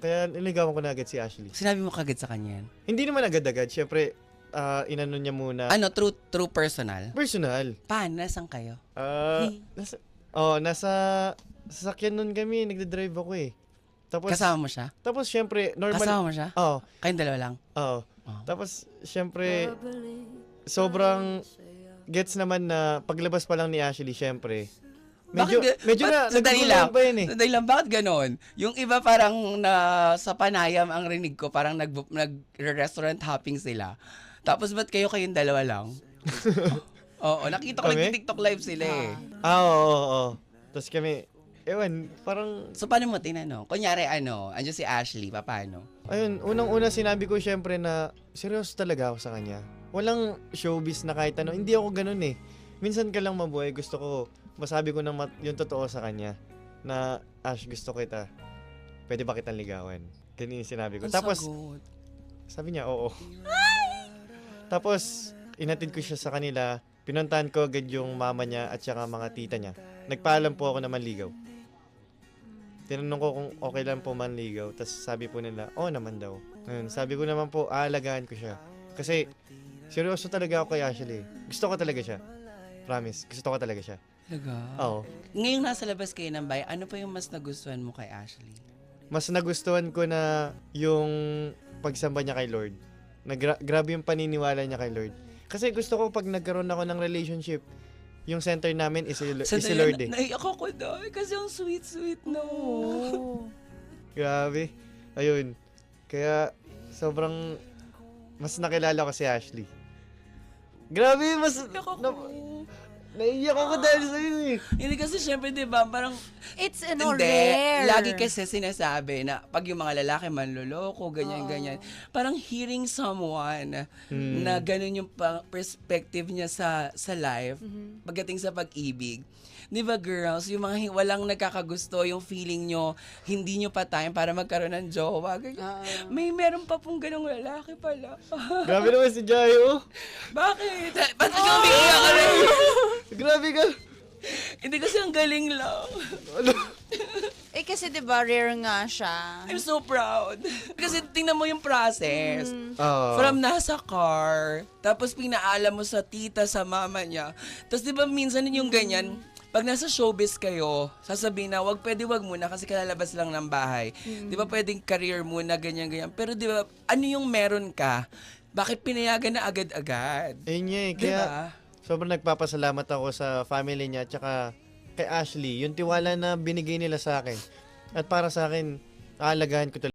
Kaya niligawan ko na agad si Ashley. Sinabi mo kagad sa kanya yan? Hindi naman agad-agad. Siyempre, inano niya muna. Ano, true personal? Personal. Paano? Nasaan kayo? Nasa sasakyan nun kami. Nagdadrive ako eh. Tapos, Kasama mo siya? Tapos, siyempre, normal. Kasama mo siya? Oo. Kayong dalawa lang? Oo. Oh. Tapos, siyempre, sobrang gets naman na paglabas pa lang ni Ashley, siyempre. Medyo na, Sandali naguguluhan lang. pa yun eh. Sandali lang, bakit ganon? Yung iba parang sa panayam ang rinig ko, parang nag-restaurant hopping sila. Tapos ba't kayong dalawa lang? Oo, nakita ko nag-TikTok live sila eh. Oo. Tapos kami, ewan, parang... So paano mo tinanong? Kunyari andyan si Ashley, paano? Ayun, unang-una sinabi ko syempre na seryoso talaga ako sa kanya. Walang showbiz na kahit ano. Hindi ako ganun eh. Minsan ka lang mabuhay, gusto ko, masabi ko yung totoo sa kanya. Na, Ash, gusto kita. Pwede ba kitang ligawan? Ganun yung sinabi ko. Tapos, sabi niya, oo. Tapos, inatid ko siya sa kanila. Pinuntahan ko agad yung mama niya at saka mga tita niya. Nagpaalam po ako na manligaw. Tinanong ko kung okay lang po manligaw. Tapos sabi po nila, oo naman daw. Ayun, sabi ko naman po, aalagaan ko siya. Kasi, seryoso talaga ako kay Ashley. Gusto ko talaga siya. Promise, gusto ko talaga siya. Talaga? Oo. Ngayong nasa labas kayo ng bahay, ano pa yung mas nagustuhan mo kay Ashley? Mas nagustuhan ko na yung pagsamba niya kay Lord. Grabe yung paniniwala niya kay Lord. Kasi gusto ko pag nagkaroon ako ng relationship, yung center namin is si Lord eh. Naiyak ako dahil kasi ang sweet-sweet na. Grabe. Ayun. Kaya sobrang mas nakilala ko si Ashley. Grabe, mas... Naiyak ako dahil sa'yo eh. Hindi kasi syempre, di ba, parang... It's Hindi. rare. Lagi kasi sinasabi na pag yung mga lalaki manloloko, ganyan. Parang hearing someone na ganun yung perspective niya sa life pagdating sa pag-ibig. Di ba, girls, yung mga walang nagkakagusto, yung feeling nyo, hindi nyo pa time para magkaroon ng jowa. Meron pa pong ganung lalaki pala. Grabe naman si Jayo. Bakit? Ba't ka umiiyak ka rin? Grabe ka. Hindi kasi ang galing lang. Eh kasi 'di ba rare nga siya. I'm so proud. Kasi tingnan mo yung process. Oo. From nasa car, tapos pinaalam mo sa tita, sa mama niya. Tapos di ba minsan yung ganyan, pag nasa showbiz kayo, sasabihin na, wag muna kasi kalalabas lang ng bahay. Di ba pwedeng career muna, ganyan. Pero di ba, ano yung meron ka? Bakit pinayagan na agad-agad? Ayun niya eh. Di Kaya ba? sobrang nagpapasalamat ako sa family niya at saka kay Ashley. Yung tiwala na binigay nila sa akin. At para sa akin, aalagaan ko talaga.